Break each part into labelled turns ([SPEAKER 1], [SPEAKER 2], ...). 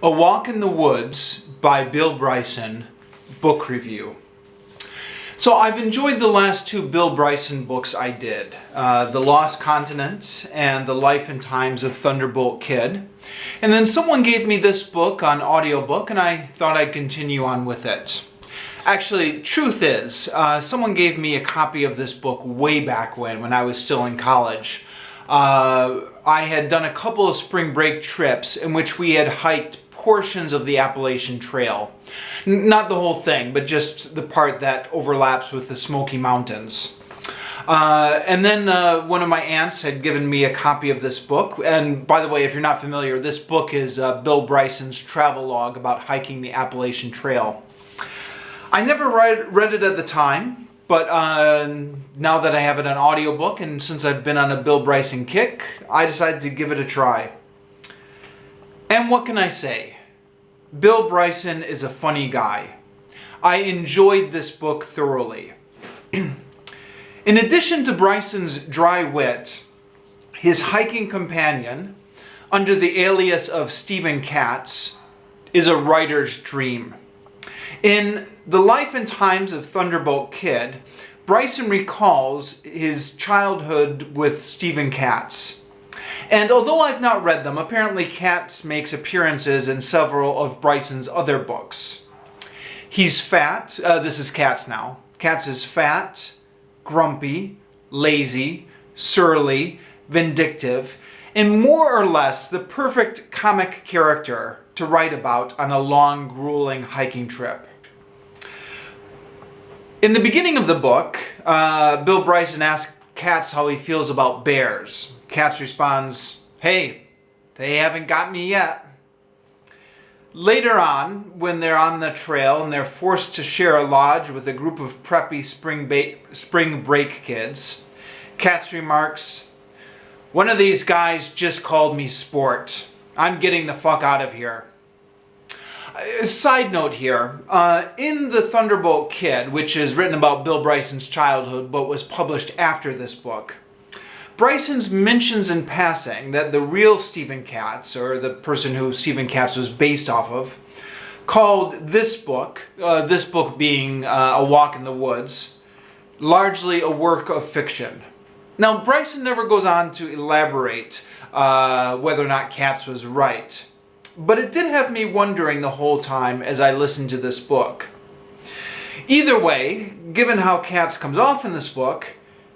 [SPEAKER 1] A Walk in the Woods by Bill Bryson, book review. So I've enjoyed the last two Bill Bryson books I did, The Lost Continent and The Life and Times of Thunderbolt Kid. And then someone gave me this book on audiobook and I thought I'd continue on with it. Actually, truth is, someone gave me a copy of this book way back when I was still in college. I had done a couple of spring break trips in which we had hiked portions of the Appalachian Trail. Not the whole thing, but just the part that overlaps with the Smoky Mountains. And then one of my aunts had given me a copy of this book. And by the way, if you're not familiar, this book is Bill Bryson's travel log about hiking the Appalachian Trail. I never read it at the time, but now that I have it on audiobook and since I've been on a Bill Bryson kick, I decided to give it a try. And what can I say? Bill Bryson is a funny guy. I enjoyed this book thoroughly. In addition to Bryson's dry wit, his hiking companion, under the alias of Stephen Katz, is a writer's dream. In The Life and Times of Thunderbolt Kid, Bryson recalls his childhood with Stephen Katz. And although I've not read them, apparently Katz makes appearances in several of Bryson's other books. He's fat, this is Katz now. Katz is fat, grumpy, lazy, surly, vindictive, and more or less the perfect comic character to write about on a long, grueling hiking trip. In the beginning of the book, Bill Bryson asks Katz how he feels about bears. Katz responds, "Hey, they haven't got me yet." Later on, when they're on the trail and they're forced to share a lodge with a group of preppy spring break kids, Katz remarks, "One of these guys just called me sport. I'm getting the fuck out of here." Side note here, in The Thunderbolt Kid, which is written about Bill Bryson's childhood but was published after this book, Bryson mentions in passing that the real Stephen Katz, or the person who Stephen Katz was based off of, called this book being A Walk in the Woods, largely a work of fiction. Now, Bryson never goes on to elaborate whether or not Katz was right, but it did have me wondering the whole time as I listened to this book. Either way, given how Katz comes off in this book,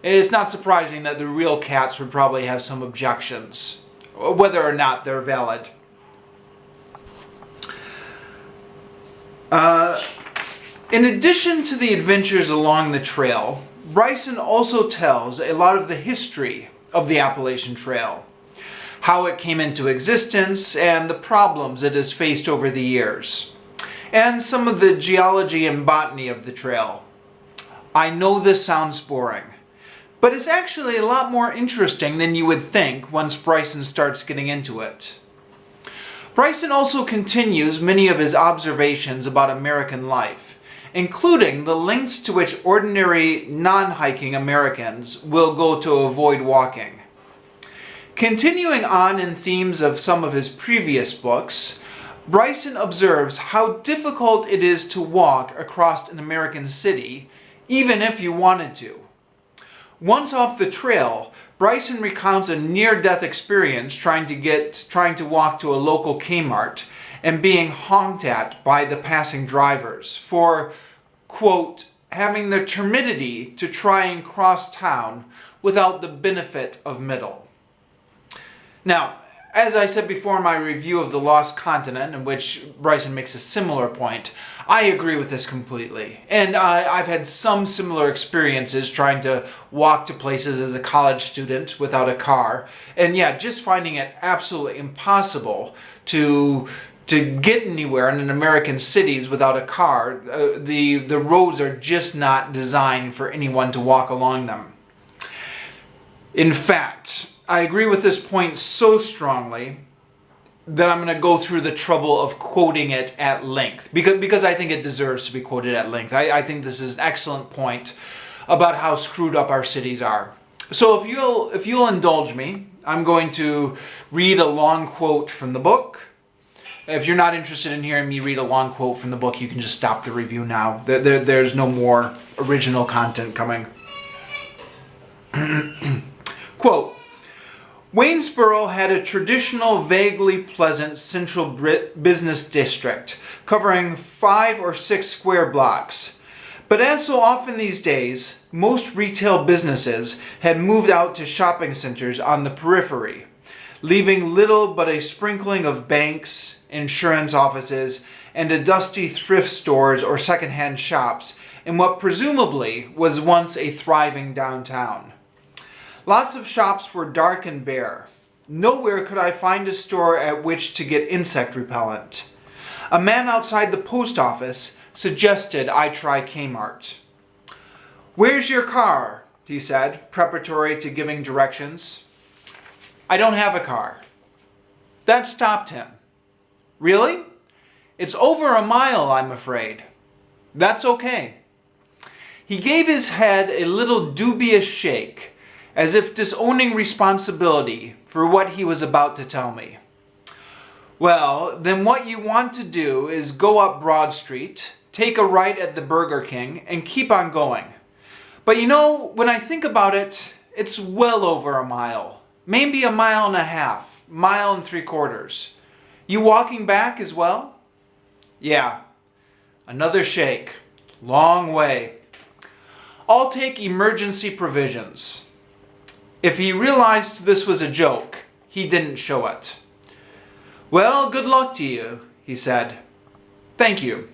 [SPEAKER 1] it's not surprising that the real Katz would probably have some objections, whether or not they're valid. In addition to the adventures along the trail, Bryson also tells a lot of the history of the Appalachian Trail, how it came into existence, and the problems it has faced over the years, and some of the geology and botany of the trail. I know this sounds boring, but it's actually a lot more interesting than you would think once Bryson starts getting into it. Bryson also continues many of his observations about American life, including the lengths to which ordinary non-hiking Americans will go to avoid walking. Continuing on in themes of some of his previous books, Bryson observes how difficult it is to walk across an American city, even if you wanted to. Once off the trail, Bryson recounts a near-death experience trying to walk to a local Kmart and being honked at by the passing drivers for, quote, having the timidity to try and cross town without the benefit of middle. Now, as I said before in my review of The Lost Continent, in which Bryson makes a similar point, I agree with this completely. And I've had some similar experiences trying to walk to places as a college student without a car. And yeah, just finding it absolutely impossible to get anywhere in American cities without a car. The roads are just not designed for anyone to walk along them. In fact, I agree with this point so strongly that I'm going to go through the trouble of quoting it at length, because I think it deserves to be quoted at length. I think this is an excellent point about how screwed up our cities are. So if you'll indulge me, I'm going to read a long quote from the book, If you're not interested in hearing me read a long quote from the book, you can just stop the review now. There's no more original content coming. Quote, Waynesboro had a traditional, vaguely pleasant central business district, covering 5 or 6 square blocks. But as so often these days, most retail businesses had moved out to shopping centers on the periphery, leaving little but a sprinkling of banks, insurance offices, and a dusty thrift stores or secondhand shops in what presumably was once a thriving downtown. Lots of shops were dark and bare. Nowhere could I find a store at which to get insect repellent. A man outside the post office suggested I try Kmart. "Where's your car?" he said, preparatory to giving directions. "I don't have a car." That stopped him. "Really? It's over a mile, I'm afraid." "That's okay." He gave his head a little dubious shake, as if disowning responsibility for what he was about to tell me. "Well, then what you want to do is go up Broad Street, take a right at the Burger King, and keep on going. But you know, when I think about it, it's well over a mile. Maybe a mile and a half, mile and 3/4. You walking back as well?" "Yeah." Another shake. "Long way." "I'll take emergency provisions." If he realized this was a joke, he didn't show it. "Well, good luck to you," he said. "Thank you."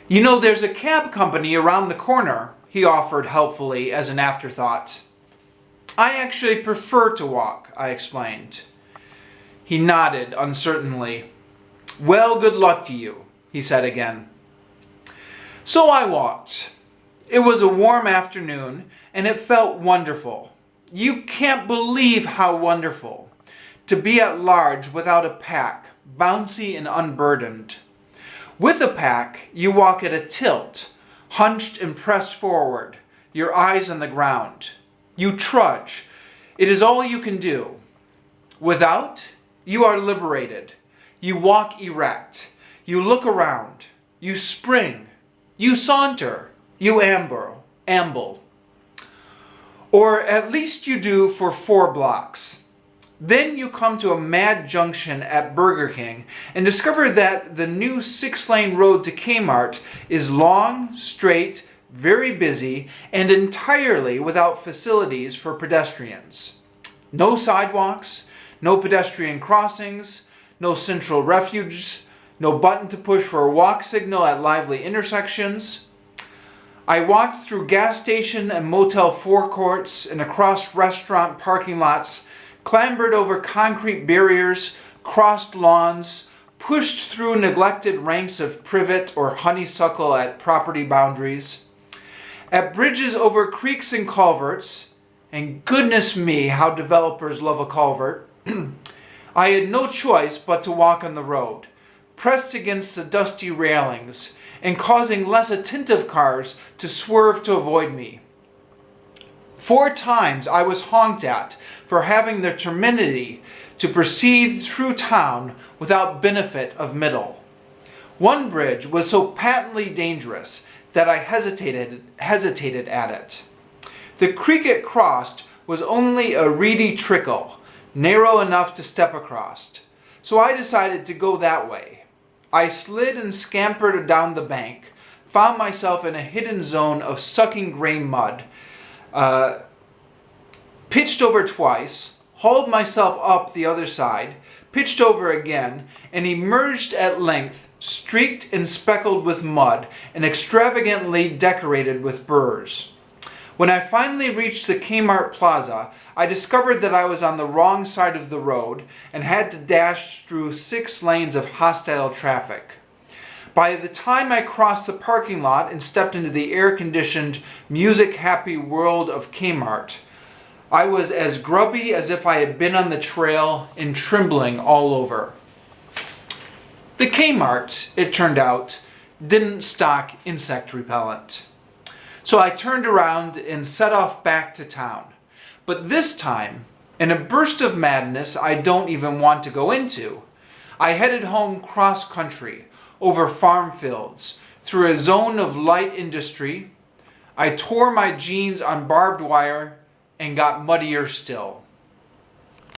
[SPEAKER 1] "You know, there's a cab company around the corner," he offered helpfully as an afterthought. "I actually prefer to walk," I explained. He nodded uncertainly. "Well, good luck to you," he said again. So I walked. It was a warm afternoon, and it felt wonderful. You can't believe how wonderful. To be at large without a pack, bouncy and unburdened. With a pack, you walk at a tilt, hunched and pressed forward, your eyes on the ground. You trudge. It is all you can do. Without, you are liberated. You walk erect. You look around. You spring. You saunter. You amble. Or at least you do for 4 blocks. Then you come to a mad junction at Burger King and discover that the new 6-lane road to Kmart is long, straight, very busy, and entirely without facilities for pedestrians. No sidewalks, no pedestrian crossings, no central refuge, no button to push for a walk signal at lively intersections. I walked through gas station and motel forecourts and across restaurant parking lots, clambered over concrete barriers, crossed lawns, pushed through neglected ranks of privet or honeysuckle at property boundaries, at bridges over creeks and culverts, and goodness me, how developers love a culvert, I had no choice but to walk on the road, pressed against the dusty railings, and causing less attentive cars to swerve to avoid me. 4 times I was honked at for having the temerity to proceed through town without benefit of middle. One bridge was so patently dangerous that I hesitated at it. The creek it crossed was only a reedy trickle, narrow enough to step across, so I decided to go that way. I slid and scampered down the bank, found myself in a hidden zone of sucking gray mud, pitched over twice, hauled myself up the other side, pitched over again, and emerged at length, streaked and speckled with mud and extravagantly decorated with burrs. When I finally reached the Kmart Plaza, I discovered that I was on the wrong side of the road and had to dash through 6 lanes of hostile traffic. By the time I crossed the parking lot and stepped into the air-conditioned, music-happy world of Kmart, I was as grubby as if I had been on the trail and trembling all over. The Kmart, it turned out, didn't stock insect repellent. So I turned around and set off back to town. But this time, in a burst of madness I don't even want to go into, I headed home cross-country, over farm fields, through a zone of light industry. I tore my jeans on barbed wire and got muddier still.